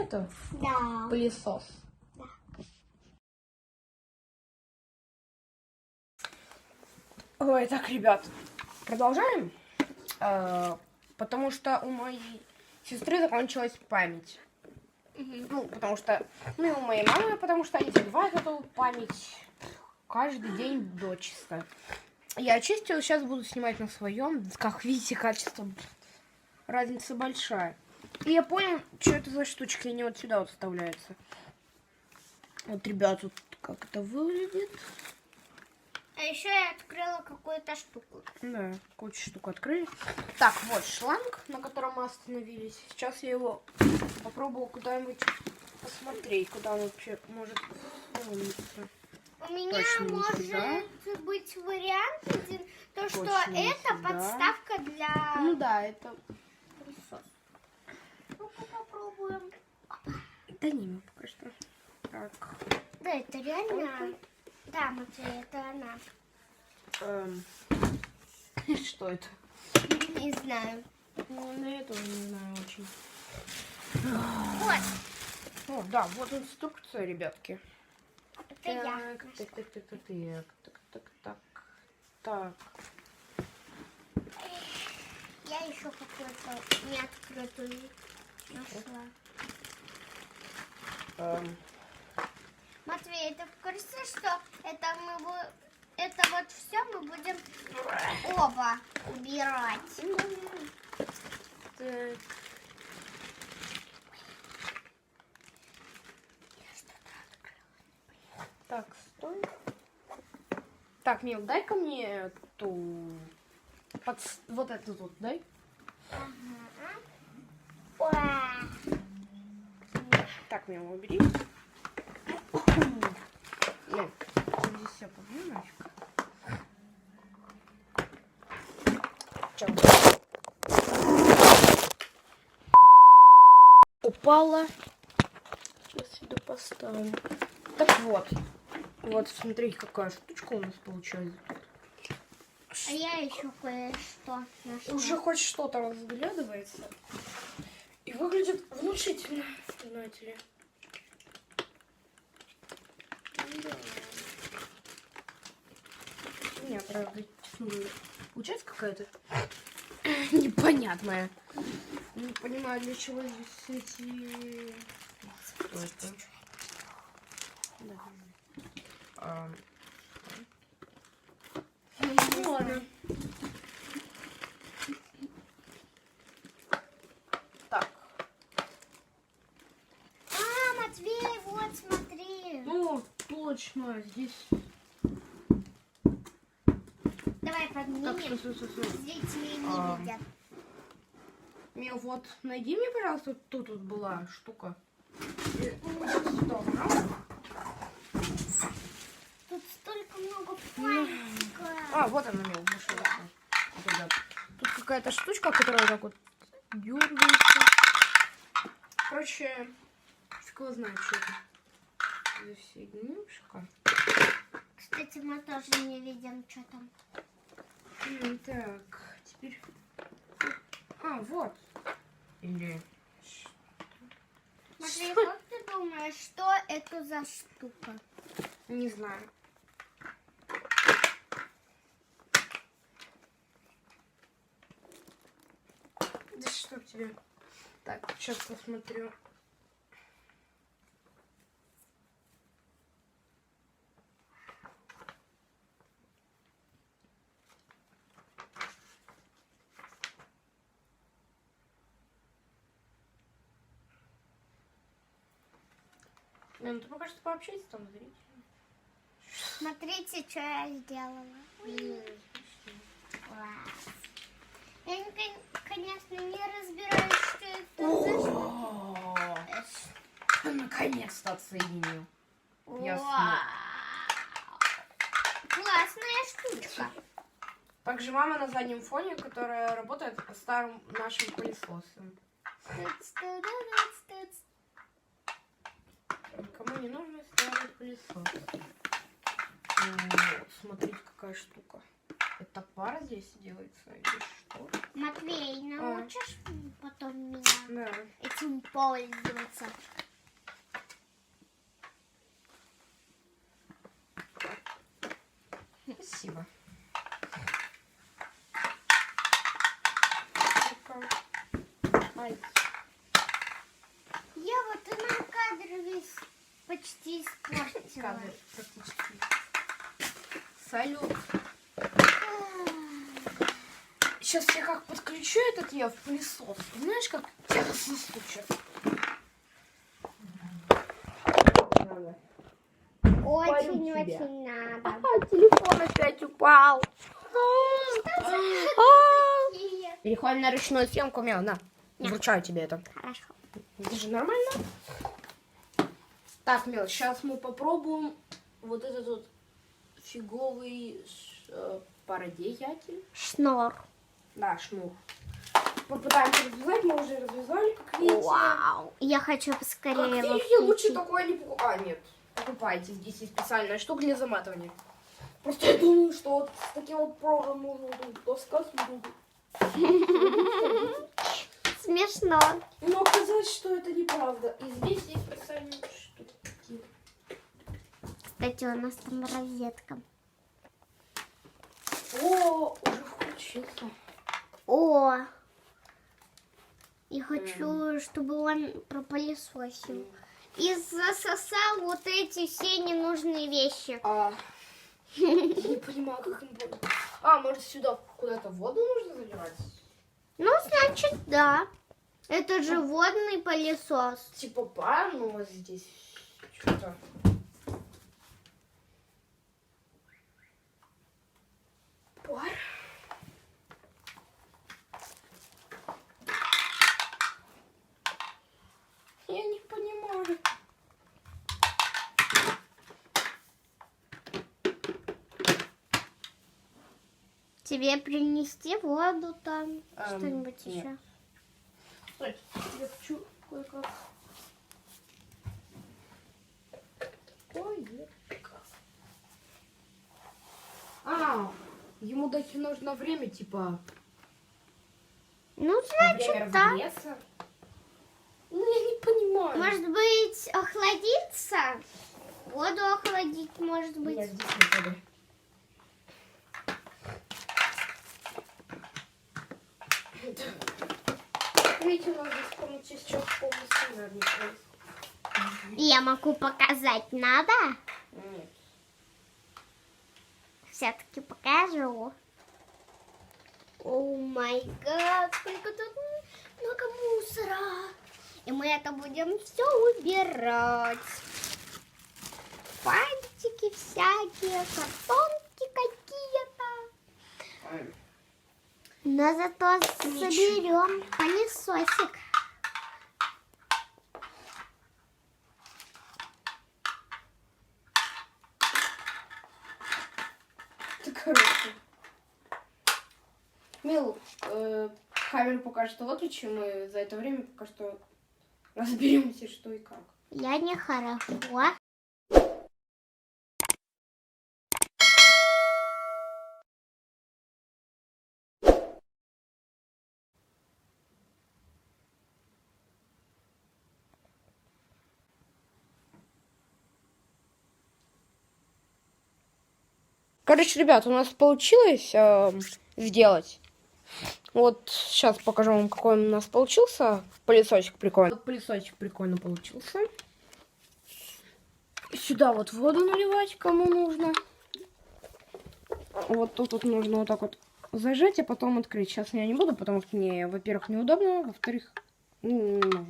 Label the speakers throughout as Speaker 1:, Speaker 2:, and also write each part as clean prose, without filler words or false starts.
Speaker 1: это?
Speaker 2: Да.
Speaker 1: Пылесос.
Speaker 2: Да.
Speaker 1: Ой, так, ребят, продолжаем. Потому что у моей сестры закончилась память. Ну, потому что... Ну, и у моей мамы, потому что они забивают эту память каждый день дочисто. Я очистила, сейчас буду снимать на своем. Как видите, качество... Разница большая. И я понял, что это за штучка. Они вот сюда вот вставляются. Вот, ребят, вот как это выглядит.
Speaker 2: А еще я открыла какую-то штуку.
Speaker 1: Да, кучу штук открыли. Так, вот шланг, на котором мы остановились. Сейчас я его попробую куда-нибудь посмотреть, куда он вообще может вылиться.
Speaker 2: У меня
Speaker 1: Точно не
Speaker 2: может
Speaker 1: сюда.
Speaker 2: быть вариант один, то что
Speaker 1: Точно не
Speaker 2: это
Speaker 1: сюда.
Speaker 2: подставка для
Speaker 1: Ну да, это...
Speaker 2: пылесоса. Ну-ка попробуем.
Speaker 1: Да не, мы пока что. Так.
Speaker 2: Да, это реально. Да, Матвей, это она.
Speaker 1: Что это?
Speaker 2: Не знаю.
Speaker 1: Ну, на этого не знаю очень.
Speaker 2: Вот,
Speaker 1: О, да, вот инструкция, ребятки.
Speaker 2: это я.
Speaker 1: Так.
Speaker 2: Я еще какую-то неоткрытую нашла. Матвей, ты в курсе, что это вот все мы будем оба убирать?
Speaker 1: Так. Так, стой. Так, Мил, дай-ка мне эту... Вот эту вот, дай.
Speaker 2: Ага.
Speaker 1: Так, Мил, убери. Ну, здесь все немножечко. Упала. Сейчас сюда поставим. Так вот. Вот, смотрите, какая штучка у нас получается.
Speaker 2: А я еще кое-что нашла.
Speaker 1: Уже хоть что-то разглядывается. И выглядит внушительно. Знаете ли. Да. Нет, правда, получается какая-то непонятная. Не понимаю, для чего здесь эти... Что это? Да. Ну ладно. Так.
Speaker 2: А, Матвей, вот смотри.
Speaker 1: Ну, точно, здесь...
Speaker 2: Давай поднимем.
Speaker 1: Так, стой.
Speaker 2: Зрители не видят.
Speaker 1: Мил, вот, найди мне, пожалуйста, тут вот была штука. Сюда.
Speaker 2: Тут столько много пластика.
Speaker 1: А, вот она, Мил, нашла. Тут какая-то штучка, которая так вот дергается. Короче, фиг его знает, что это. Засоединюшка.
Speaker 2: Кстати, мы тоже не видим, что там.
Speaker 1: Так, теперь... А, вот. Или...
Speaker 2: Матвей, как ты думаешь, что это за штука?
Speaker 1: Не знаю. Да что тебе? Так, сейчас посмотрю. Ну, ты пока что пообщайся там, зрителями.
Speaker 2: Смотрите, что я сделала. Я, конечно, не разбираюсь, что это за штука.
Speaker 1: Наконец-то отсоединил. Я
Speaker 2: Вау. Классная штучка.
Speaker 1: Также мама на заднем фоне, которая работает по старым нашим пылесосам. Никому не нужно старый пылесос. Вот, смотрите, какая штука. Это пара здесь делается или что?
Speaker 2: Матвей, научишь потом меня
Speaker 1: Да.
Speaker 2: этим пользоваться?
Speaker 1: Спасибо. Ай.
Speaker 2: Ева, ты нам кадр весь почти испортила.
Speaker 1: Кадр практически. Салют. Сейчас я как подключу этот я в пылесос. Знаешь, как тебя стучат?
Speaker 2: Очень-очень надо.
Speaker 1: Телефон опять упал.
Speaker 2: Такие.
Speaker 1: Переходим на ручную съемку, Мел, на. Вручаю тебе это.
Speaker 2: Хорошо.
Speaker 1: Это же нормально. Так, Мел, сейчас мы попробуем вот этот вот фиговый пародеятель.
Speaker 2: Шнур.
Speaker 1: Да, шнур. Попытаемся развязать, мы уже развязали, как видите.
Speaker 2: Вау. Я хочу
Speaker 1: Как
Speaker 2: поскорее его
Speaker 1: видите, лучше
Speaker 2: включить.
Speaker 1: такое не покупать. А, нет, покупайте, здесь есть специальная штука для заматывания. Просто я думаю, что вот с таким вот проводом можно вот таскать буду.
Speaker 2: Смешно.
Speaker 1: Но оказалось, что это неправда. И здесь есть специальные штуки.
Speaker 2: Кстати, у нас там розетка.
Speaker 1: О, уже включился.
Speaker 2: О! Я хочу, чтобы он пропылесосил. И засосал вот эти все ненужные вещи.
Speaker 1: Я не понимаю, как им будет. А, может сюда куда-то воду нужно заливать?
Speaker 2: Ну, значит, да. Это же водный пылесос.
Speaker 1: Типа пар, ну вот здесь что-то. Пар. Я не понимаю.
Speaker 2: Тебе принести воду там, что-нибудь
Speaker 1: нет.
Speaker 2: еще?
Speaker 1: Стой, я хочу кое-как. Кое-как. А, ему дать нужно время, типа,
Speaker 2: Ну,
Speaker 1: время
Speaker 2: значит, да.
Speaker 1: разогреться. Ну, я не понимаю.
Speaker 2: Может быть, охладиться? Воду охладить, может быть.
Speaker 1: Нет, здесь не воды. Видите, у нас здесь в комнате сейчас полностью нервничает.
Speaker 2: Я могу показать, надо?
Speaker 1: Нет.
Speaker 2: Все-таки покажу. О май гад, сколько тут много мусора. И мы это будем все убирать. Фантики всякие, картонки какие-то. Но зато соберем пылесосик.
Speaker 1: Это короче. Мил, камеру пока что выключи, мы за это время пока что разберемся, что и как.
Speaker 2: Я нехорошо.
Speaker 1: Короче, ребят, у нас получилось сделать. Вот сейчас покажу вам, какой он у нас получился. Пылесосик прикольный. Вот пылесосик прикольно получился. Сюда вот воду наливать, кому нужно. Вот тут вот нужно вот так вот зажать, а потом открыть. Сейчас я не буду, потому что мне, во-первых, неудобно, во-вторых, не нужно.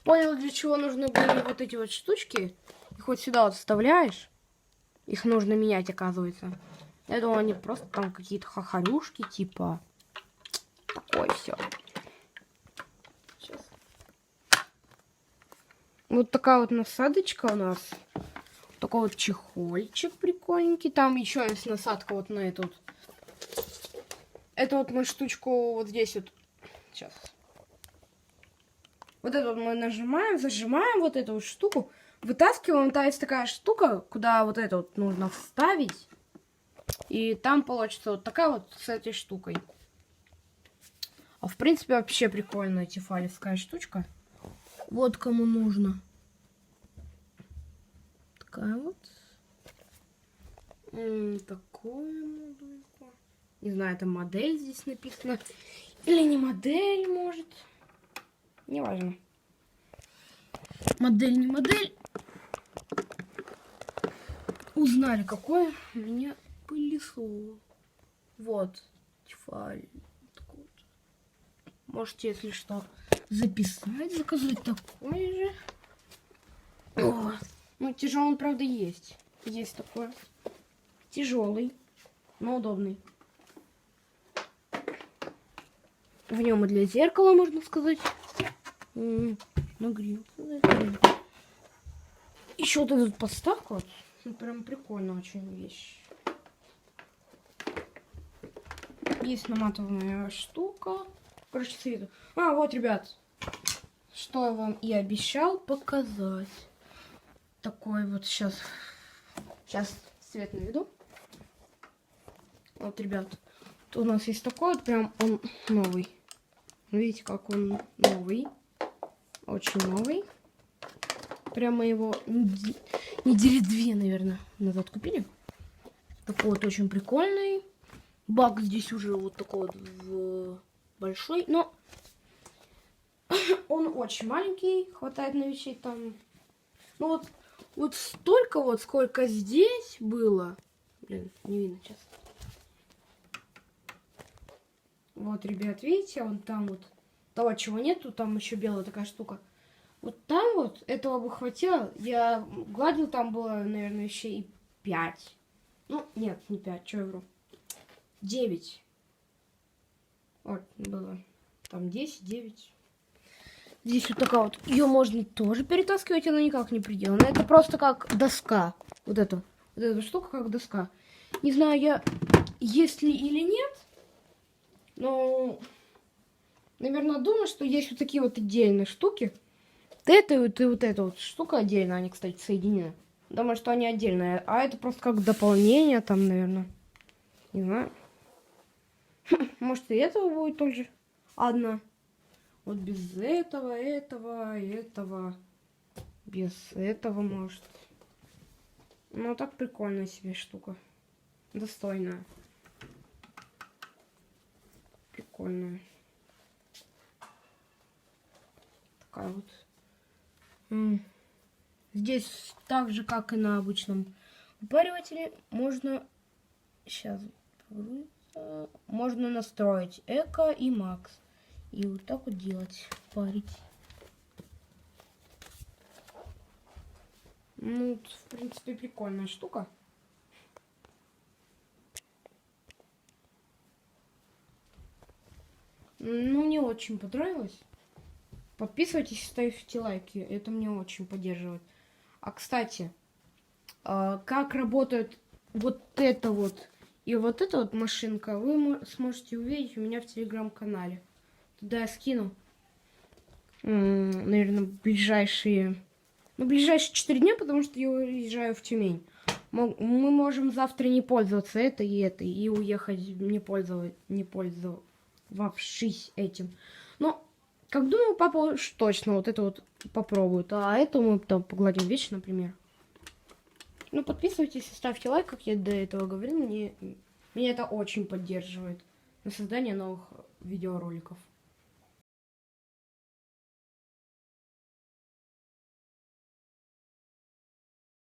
Speaker 1: Понял, для чего нужны были вот эти вот штучки? Их вот сюда вот вставляешь. Их нужно менять, оказывается. Я думала, они просто там какие-то хахарюшки, типа. Такое все. Сейчас. Вот такая вот насадочка у нас. Такой вот чехольчик прикольненький. Там еще есть насадка вот на эту вот. Эту вот мы штучку вот здесь вот. Сейчас. Вот эту вот мы нажимаем, зажимаем вот эту вот штуку. Вытаскиваем, там есть такая штука, куда вот это вот нужно вставить. И там получится вот такая вот с этой штукой. А в принципе вообще прикольная тефалевская штучка. Вот кому нужно. Такая вот. Такое модульку. Не знаю, это модель здесь написано. Или не модель, может. Неважно. Модель, не модель. Узнали, какое у меня пылесос. Вот. Тефаль. Можете, если что, записать, заказать такой же. О, ну, тяжелый он, правда, есть. Есть такой. Тяжелый, но удобный. В нем и для зеркала, можно сказать. Нагрелся. Еще вот эта подставка. Вот, ну, прям прикольная очень вещь. Есть наматываемая штука. Короче, с виду. А, вот, ребят. Что я вам и обещал показать. Такой вот сейчас. Сейчас цвет наведу. Вот, ребят. Тут у нас есть такой вот, прям он новый. Видите, как он новый. Очень новый. Прямо его недели 2, наверное, назад купили. Такой вот очень прикольный. Бак здесь уже вот такой вот большой, но он очень маленький. Хватает на вещей там. Ну вот столько вот, сколько здесь было. Блин, не видно сейчас. Вот, ребят, видите, вон там вот того, чего нету, там еще белая такая штука. Вот там вот этого бы хватило. Я гладил, там было, наверное, вещей 5. Ну, нет, не 5, что я вру. 9. Вот, было. Там 10, 9. Здесь вот такая вот. Ее можно тоже перетаскивать, она никак не приделана. Это просто как доска. Вот эта штука как доска. Не знаю, есть ли или нет. Но, наверное, думаю, что есть вот такие вот отдельные штуки. Это и вот эта вот штука отдельно. Они, кстати, соединены. Думаю, что они отдельные. А это просто как дополнение там, наверное. Не знаю. Может, и этого будет тоже одна. Вот без этого. Без этого, может. Ну, так прикольная себе штука. Достойная. Прикольная. Такая вот. Здесь так же, как и на обычном упаривателе, можно... Сейчас. Можно настроить эко и макс. И вот так вот делать. Парить. Ну, в принципе, прикольная штука. Ну, мне очень понравилось. Подписывайтесь, ставьте лайки. Это мне очень поддерживает. А, кстати, как работает вот это вот и вот эта вот машинка, вы сможете увидеть у меня в телеграм-канале. Туда я скину, наверное, ближайшие 4 дня, потому что я уезжаю в Тюмень. Мы можем завтра не пользоваться этой и уехать не пользовавшись этим. Но, как думаю, папа уж точно вот это вот попробует. А это мы там погладим вещи, например. Ну, подписывайтесь и ставьте лайк, как я до этого говорил. Меня это очень поддерживает на создание новых видеороликов.